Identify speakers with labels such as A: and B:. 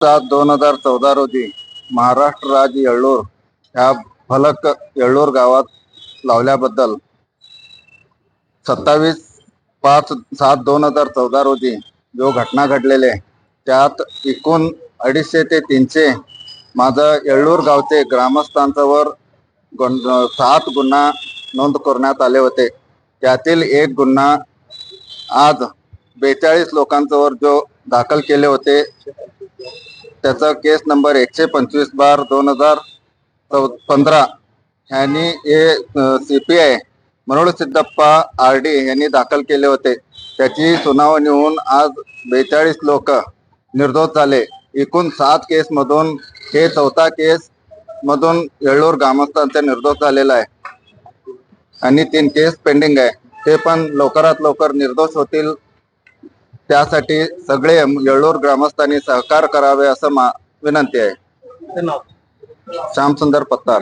A: 7/2014 रोजी महाराष्ट्र राज्य येळ्ळूर ह्या फलक येळ्ळूर गावात लावल्याबद्दल 27/5/7/2014 रोजी जो घटना घडलेले त्यात एकूण 250 ते 300 माझं येळ्ळूर गावचे ग्रामस्थांच्यावर 7 गुन्हा नोंद करण्यात आले होते. त्यातील एक गुन्हा आज 42 लोकांच्यावर जो दाखल केले होते त्याचा केस नंबर 125/2015 यांनी CPI मनोहर सिद्धप्पा RD यांनी दाखल केले होते. त्याची सुनावणी होऊन आज 42 लोक निर्दोष झाले. एकूण 7 केस मधून हे 4था केस मधून येळ्ळूर ग्रामस्थांचा निर्दोष झालेला आहे आणि 3 केस पेंडिंग आहे. ते पण लवकरात लवकर निर्दोष होतील त्यासाठी सगळे येळ्ळूर ग्रामस्थांनी सहकार करावे असं विनंती आहे. श्यामसुंदर पत्तार.